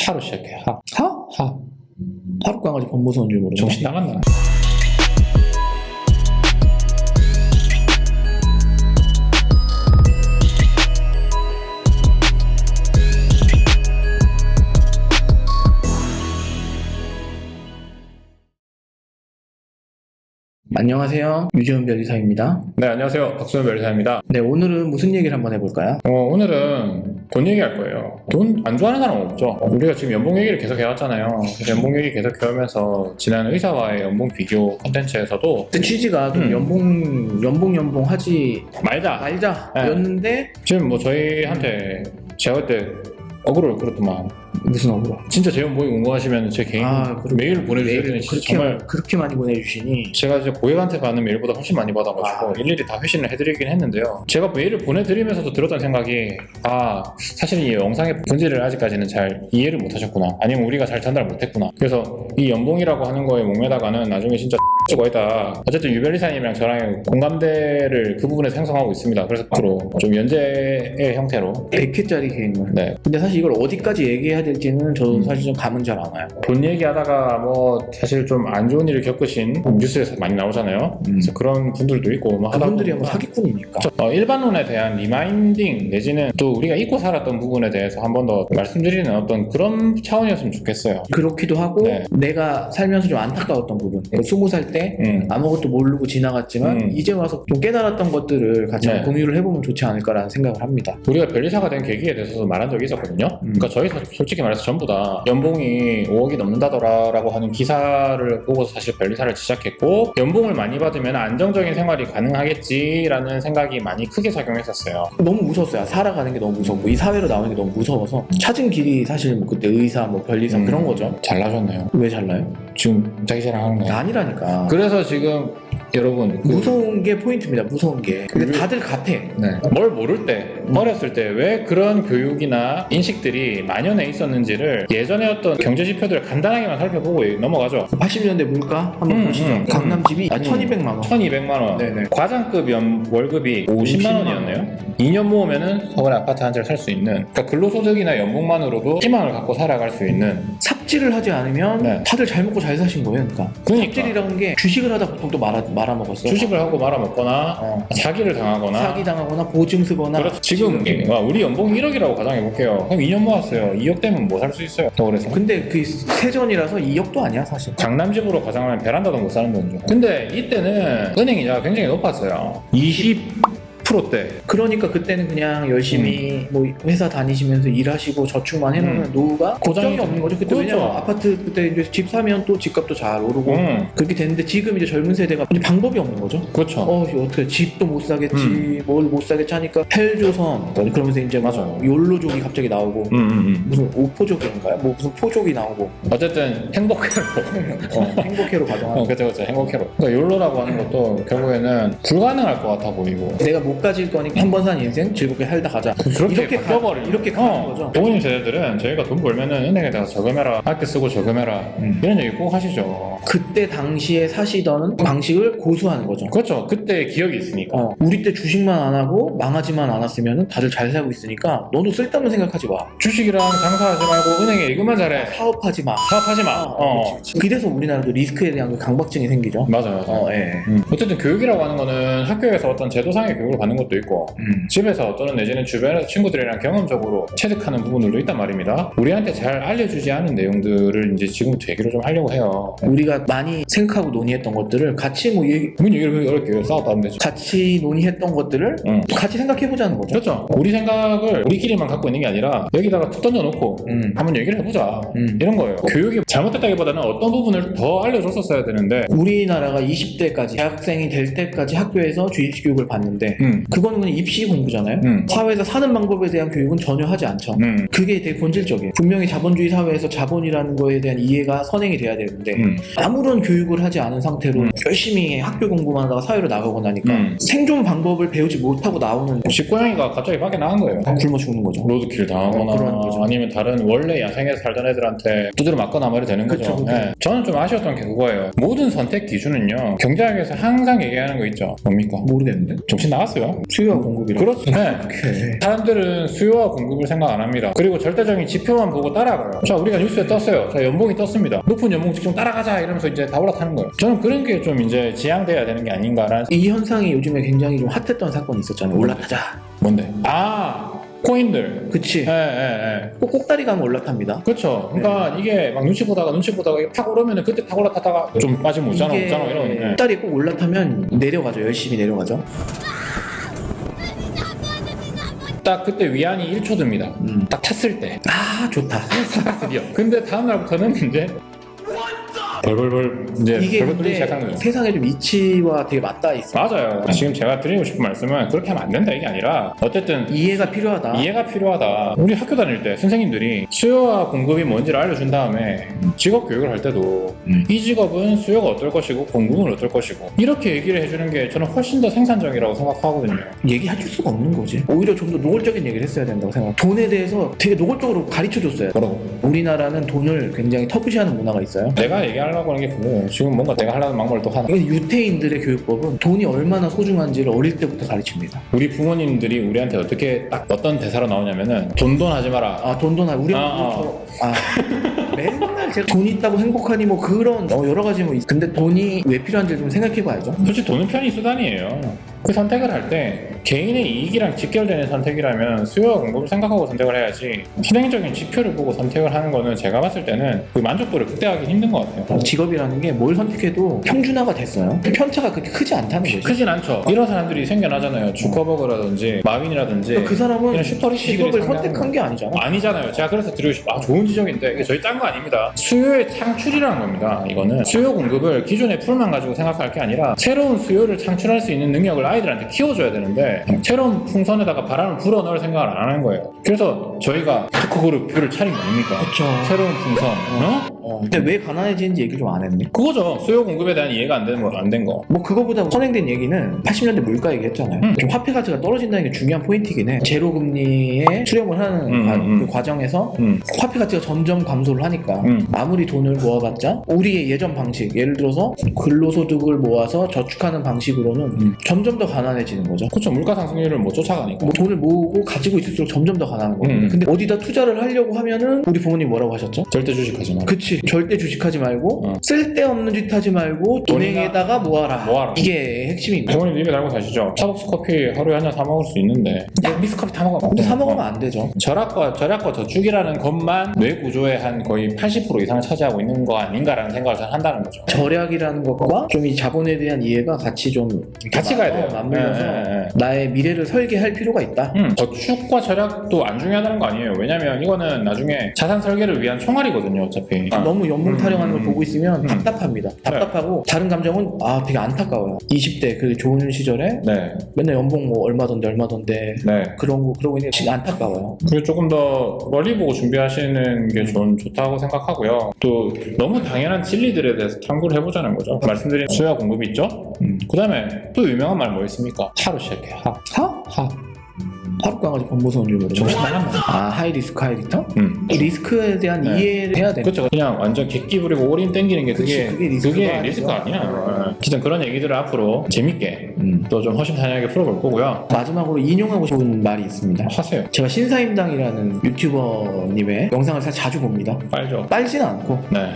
하로 시작해. 하. 하? 하루 강아지 법 무서운 줄 모르네. 정신 나갔나? 안녕하세요. 유지훈 변리사입니다. 네, 안녕하세요. 박수현 변리사입니다. 네, 오늘은 무슨 얘기를 한번 해볼까요? 오늘은 돈 얘기할 거예요. 돈 안 좋아하는 사람 없죠? 우리가 지금 연봉 얘기를 계속 해왔잖아요. 그래서 연봉 얘기 계속 해오면서 지난 의사와의 연봉 비교 콘텐츠에서도 그때 취지가 좀 연봉 하지 말자. 네. 였는데 지금 뭐 저희한테 제가 그때 어그로를 끌었더만. 무슨 억울해? 진짜 제 연봉이 궁금하시면 제 개인 메일을 보내주셨더니 정말 그렇게 많이 보내주시니 제가 이제 고객한테 받는 메일보다 훨씬 많이 받아가지고 일일이 다 회신을 해드리긴 했는데요. 제가 메일을 보내드리면서도 들었던 생각이 사실 이 영상의 본질을 아직까지는 잘 이해를 못하셨구나, 아니면 우리가 잘 전달 못했구나. 그래서 이 연봉이라고 하는 거에 목매다가는 나중에 진짜 X가 있다. 어쨌든 유변리사님이랑 저랑 공감대를 그 부분에서 형성하고 있습니다. 그래서 앞으로 좀 연재의 형태로 100회짜리 계획물. 네. 근데 사실 이걸 어디까지 얘기해야 될지는 저도 사실 좀 감은 잘 안 와요. 돈 얘기하다가 뭐 사실 좀 안 좋은 일을 겪으신 뉴스에서 많이 나오잖아요. 그래서 그런 분들도 있고 뭐 하다 그분들이 보니까 뭐 사기꾼이니까. 일반론에 대한 리마인딩 내지는 또 우리가 잊고 살았던 부분에 대해서 한 번 더 말씀드리는 어떤 그런 차원이었으면 좋겠어요. 그렇기도 하고 네. 내가 살면서 좀 안타까웠던 부분. 20살 때 아무것도 모르고 지나갔지만 이제 와서 좀 깨달았던 것들을 같이 네. 공유를 해보면 좋지 않을까라는 생각을 합니다. 우리가 변리사가 된 계기에 대해서도 말한 적이 있었거든요. 그러니까 저희 솔직히 말해서 전부 다 연봉이 5억이 넘는다더라라고 하는 기사를 보고서 사실 변리사를 시작했고, 연봉을 많이 받으면 안정적인 생활이 가능하겠지라는 생각이 많이 크게 작용했었어요. 너무 무서웠어요. 살아가는 게 너무 무섭고 이 사회로 나오는 게 너무 무서워서 찾은 길이 사실 뭐 그때 의사, 뭐 변리사 그런 거죠. 잘나셨네요. 왜 잘나요? 지금 자기 자랑하는 거예요. 아니라니까. 그래서 지금 여러분 무서운 게 포인트입니다. 무서운 게. 근데 다들 같아. 네. 뭘 모를 때, 어렸을 때 왜 그런 교육이나 인식들이 만연해 있었는지를 예전에 어떤 경제 지표들을 간단하게만 살펴보고 넘어가죠. 80년대 물가 한번 보시죠. 강남집이 1200만 원. 1200만 원. 네네. 과장급 월급이 50만 원이었네요. 2년 모으면은 서울의 아파트 한 채를 살 수 있는, 그러니까 근로소득이나 연봉만으로도 희망을 갖고 살아갈 수 있는. 삽질을 하지 않으면 네. 다들 잘 먹고 잘 사신 거예요. 그러니까 삽질이라는 게 주식을 하다 보통 또 말아먹었어요. 주식을 하고 말아먹거나 사기를 당하거나 사기당하거나 보증 쓰거나. 그렇죠. 지금 우리 연봉 1억이라고 가정해볼게요. 그럼 2년 모았어요. 2억 되면 뭐 살 수 있어요, 서울에서. 근데 그 세전이라서 2억도 아니야 사실. 강남집으로 가정하면 베란다도 못 사는 돈이죠. 근데 이때는 은행 이자가 굉장히 높았어요. 20%대. 그러니까 그때는 그냥 열심히 뭐 회사 다니시면서 일하시고 저축만 해놓으면 노후가 걱정이 없는 거죠. 그때 그렇죠. 왜냐면 아파트 그때 이제 집 사면 또 집값도 잘 오르고 그렇게 됐는데 지금 이제 젊은 세대가 이제 방법이 없는 거죠. 그렇죠. 어떻게 집도 못 사겠지, 뭘 못 사겠지 하니까 헬조선 그러면서 이제 맞아요. 욜로족이 갑자기 나오고 무슨 오포족인가요? 뭐 무슨 포족이 나오고 어쨌든 행복회로. 행복회로 가정하는. 그렇죠. 행복회로. 그러니까 욜로라고 하는 것도 결국에는 불가능할 것 같아 보이고. 내가 못 가질 거니까 한 번 산 인생 즐겁게 살다 가자. 이렇게 바뀌어버리는. 이렇게 가는 거죠. 부모님 세대들은 저희가 돈 벌면은 은행에다가 저금해라, 아껴 쓰고 저금해라, 이런 얘기 꼭 하시죠. 그때 당시에 사시던 방식을 고수하는 거죠. 그렇죠. 그때 기억이 있으니까. 우리 때 주식만 안 하고 망하지만 않았으면 다들 잘 살고 있으니까 너도 쓸데없는 생각하지 마. 주식이랑 장사하지 말고 은행에 예금만 잘해. 사업하지 마. 사업하지 마. 그치. 그래서 우리나라도 리스크에 대한 그 강박증이 생기죠. 맞아요. 예. 어쨌든 교육이라고 하는 거는 학교에서 어떤 제도상의 교육을 받는 것도 있고 집에서 또는 내지는 주변에서 친구들이랑 경험적으로 체득하는 부분들도 있단 말입니다. 우리한테 잘 알려주지 않은 내용들을 이제 지금부터 얘기를 좀 하려고 해요. 우리가 많이 생각하고 논의했던 것들을 같이 뭐 뭔 얘기를 어렵게 싸웠다 하면 되죠. 같이 논의했던 것들을 같이 생각해보자는 거죠. 그렇죠. 우리 생각을 우리끼리만 갖고 있는 게 아니라 여기다가 툭 던져놓고 한번 얘기를 해보자, 이런 거예요. 교육이 잘못됐다기보다는 어떤 부분을 더 알려줬었어야 되는데, 우리나라가 20대까지 대학생이 될 때까지 학교에서 주입식 교육을 받는데 그거는 그냥 입시 공부잖아요. 사회에서 사는 방법에 대한 교육은 전혀 하지 않죠. 그게 되게 본질적이에요. 분명히 자본주의 사회에서 자본이라는 거에 대한 이해가 선행이 돼야 되는데 아무런 교육을 하지 않은 상태로 열심히 학교 공부만 하다가 사회로 나가고 나니까 생존 방법을 배우지 못하고 나오는 집고양이가 갑자기 밖에 나간 거예요. 굶어 죽는 거죠. 로드킬 당하거나 그런 거죠. 아니면 다른 원래 야생에서 살던 애들한테 두드려 맞거나 말이 되는 거죠. 그쵸. 네. 저는 좀 아쉬웠던 게 그거예요. 모든 선택 기준은요, 경제학에서 항상 얘기하는 거 있죠. 뭡니까? 모르겠는데. 정신 나갔어요. 뭐예요? 수요와 공급이라. 그렇죠. 네. 오케이. 사람들은 수요와 공급을 생각 안 합니다. 그리고 절대적인 지표만 보고 따라가요. 자, 우리가 뉴스에 떴어요. 자, 연봉이 떴습니다. 높은 연봉 직종 따라가자 이러면서 이제 다 올라타는 거예요. 저는 그런 게 좀 이제 지양돼야 되는 게 아닌가라는. 이 현상이 요즘에 굉장히 좀 핫했던 사건이 있었잖아요. 올라타자. 뭔데? 코인들. 그치. 예. 꼭다리 가면 올라탑니다. 그렇죠. 그러니까 이게 막 눈치 보다가 이게 팍 오르면은 그때 팍 올라탔다가 좀 빠지면 웃잖아 이런. 꼭다리 꼭 올라타면 내려가죠. 열심히 내려가죠. 딱 그때 위안이 1초 듭니다. 딱 탔을 때. 좋다. 드디어. 근데 다음 날부터는 이제 벌벌벌 이제 이게 벌벌 떨리기 근데 시작하는 거예요. 세상에 좀 이치와 되게 맞닿아 있어. 맞아요. 지금 제가 드리고 싶은 말씀은 그렇게 하면 안 된다 이게 아니라 어쨌든 이해가 필요하다. 이해가 필요하다. 우리 학교 다닐 때 선생님들이 수요와 공급이 뭔지를 알려준 다음에 직업 교육을 할 때도 이 직업은 수요가 어떨 것이고 공급은 어떨 것이고 이렇게 얘기를 해주는 게 저는 훨씬 더 생산적이라고 생각하거든요. 얘기해줄 수가 없는 거지. 오히려 좀 더 노골적인 얘기를 했어야 된다고 생각. 돈에 대해서 되게 노골적으로 가르쳐줬어요. 뭐라고? 우리나라는 돈을 굉장히 터부시하는 문화가 있어요. 내가 얘기하려고 하는 게 그거예요. 지금 뭔가 내가 하려는 막말을 또 하나. 이건 유태인들의 교육법은 돈이 얼마나 소중한지를 어릴 때부터 가르칩니다. 우리 부모님들이 우리한테 어떻게 딱 어떤 대사로 나오냐면은 돈 하지 마라. 돈돈하 우리 맨날 제가 돈 있다고 행복하니 뭐 그런 여러 가지 뭐 근데 돈이 왜 필요한지 좀 생각해봐야죠. 솔직히 돈은 편의 수단이에요. 그 선택을 할 때 개인의 이익이랑 직결되는 선택이라면 수요와 공급을 생각하고 선택을 해야지 실행적인 지표를 보고 선택을 하는 거는 제가 봤을 때는 그 만족도를 극대화하기 힘든 것 같아요. 직업이라는 게 뭘 선택해도 평준화가 됐어요. 편차가 그렇게 크지 않다는 거죠. 크진 않죠. 이런 사람들이 생겨나잖아요. 주커버거라든지 마윈이라든지 그 사람은 이런 슈퍼리치들이 직업을 상대하는 선택한 게 아니잖아. 아니잖아요. 제가 그래서 드리고 싶어. 좋은 지적인데 이게 저희 짠 거 아닙니다. 수요의 창출이라는 겁니다. 이거는 수요 공급을 기존의 풀만 가지고 생각할 게 아니라 새로운 수요를 창출할 수 있는 능력을 아이들한테 키워줘야 되는데 새로운 풍선에다가 바람을 불어 넣을 생각을 안 하는 거예요. 그래서 저희가 특허그룹표를 차린 거 아닙니까? 그쵸. 새로운 풍선. 근데 왜 가난해지는지 얘기 좀 안 했네. 그거죠. 수요 공급에 대한 이해가 안 된 거. 뭐 그거보다 선행된 얘기는 80년대 물가 얘기했잖아요. 좀 화폐 가치가 떨어진다는 게 중요한 포인트이긴 해. 제로 금리에 수렴을 하는 그 과정에서 화폐 가치가 점점 감소를 하니까 아무리 돈을 모아봤자 우리의 예전 방식, 예를 들어서 근로소득을 모아서 저축하는 방식으로는 점점 더 가난해지는 거죠. 그렇죠. 물가 상승률을 못 쫓아가니까. 뭐 돈을 모으고 가지고 있을수록 점점 더 가난한 거예요. 근데 어디다 투자를 하려고 하면은 우리 부모님 뭐라고 하셨죠? 절대 주식하지 마. 그치. 절대 주식하지 말고 쓸데없는 짓 하지 말고 돈에다가 모아라. 이게 핵심입니다. 부모님 입에 달고 사시죠. 스타벅스 커피 하루에 한 잔 사 먹을 수 있는데 믹스커피 다 먹어. 근데 사 먹으면 안 되죠. 절약과 저축이라는 것만 뇌 구조의 한 거의 80% 이상을 차지하고 있는 거 아닌가라는 생각을 잘 한다는 거죠. 절약이라는 것과 좀 이 자본에 대한 이해가 같이 좀 같이 가야 돼요. 맞물려서 나의 미래를 설계할 필요가 있다. 저축과 절약도 안 중요하다는 거 아니에요. 왜냐면 이거는 나중에 자산 설계를 위한 총알이거든요. 어차피. 너무 연봉 타령하는 걸 보고 있으면 답답합니다. 답답하고 다른 감정은 되게 안타까워요. 20대 그 좋은 시절에 맨날 연봉 뭐 얼마던데 그런 거 그러고 있는 게 진짜 안타까워요. 그리고 조금 더 멀리 보고 준비하시는 게 전 좋다고 생각하고요. 또 너무 당연한 진리들에 대해서 탐구를 해보자는 거죠. 말씀드린 수요와 공급이 있죠. 그 다음에 또 유명한 말 뭐 있습니까? 하로 시작해. 하. 하루 강아지 범보서 온줄 모르죠. 정신 나갔네. 하이 리스크 하이 리턴? 리스크에 대한 이해를 해야 되는. 그렇죠. 그냥 완전 객기 부리고 올인 땡기는 게 그게 리스크가 아니죠. 아니야. 진짜 그런 얘기들을 앞으로 재밌게 또 좀 허심탄회하게 풀어볼 거고요. 마지막으로 인용하고 싶은 말이 있습니다. 하세요. 제가 신사임당이라는 유튜버님의 영상을 사실 자주 봅니다. 빨죠. 빨지는 않고 네.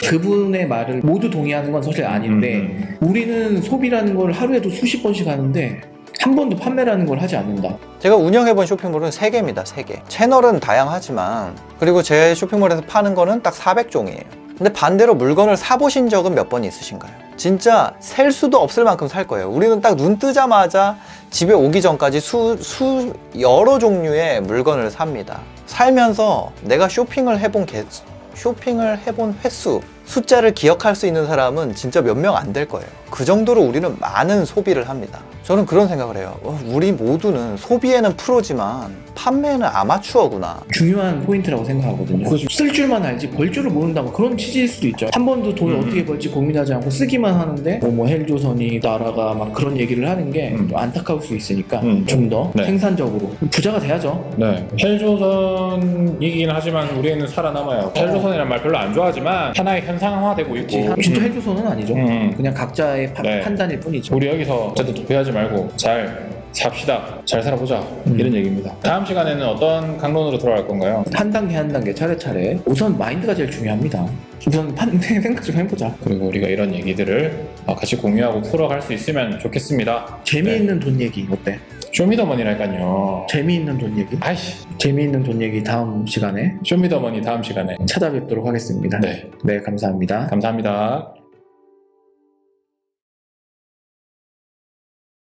그분의 말을 모두 동의하는 건 사실 아닌데 우리는 소비라는 걸 하루에도 수십 번씩 하는데 한 번도 판매라는 걸 하지 않는다. 제가 운영해본 쇼핑몰은 3개입니다. 3개. 채널은 다양하지만 그리고 제 쇼핑몰에서 파는 거는 딱 400종이에요. 근데 반대로 물건을 사보신 적은 몇 번 있으신가요? 진짜 셀 수도 없을 만큼 살 거예요. 우리는 딱 눈 뜨자마자 집에 오기 전까지 여러 종류의 물건을 삽니다. 살면서 내가 쇼핑을 해본 횟수, 숫자를 기억할 수 있는 사람은 진짜 몇 명 안 될 거예요. 그 정도로 우리는 많은 소비를 합니다. 저는 그런 생각을 해요. 우리 모두는 소비에는 프로지만 판매에는 아마추어구나. 중요한 포인트라고 생각하거든요. 쓸 줄만 알지 벌 줄을 모른다고 그런 취지일 수도 있죠. 한 번도 돈을 어떻게 벌지 고민하지 않고 쓰기만 하는데 뭐 헬조선이 나라가 막 그런 얘기를 하는 게 좀 안타까울 수 있으니까 좀 더 생산적으로 부자가 돼야죠. 네. 헬조선이긴 하지만 우리는 살아남아요. 헬조선이라는 말 별로 안 좋아하지만 하나의 현상화되고 있고. 진짜 헬조선은 아니죠. 그냥 각자의 판단일 뿐이죠. 우리 여기서 어쨌든 도피하지 말고 잘 삽시다. 잘 살아보자. 이런 얘기입니다. 다음 시간에는 어떤 강론으로 돌아갈 건가요? 한 단계 차례차례. 우선 마인드가 제일 중요합니다. 우선 생각 좀 해보자. 그리고 우리가 이런 얘기들을 같이 공유하고 풀어갈 수 있으면 좋겠습니다. 재미있는 돈 얘기 어때? 쇼미더머니랄까요. 재미있는 돈 얘기? 아이씨. 재미있는 돈 얘기 다음 시간에 쇼미더머니 다음 시간에 찾아뵙도록 하겠습니다. 네. 네, 감사합니다. 감사합니다.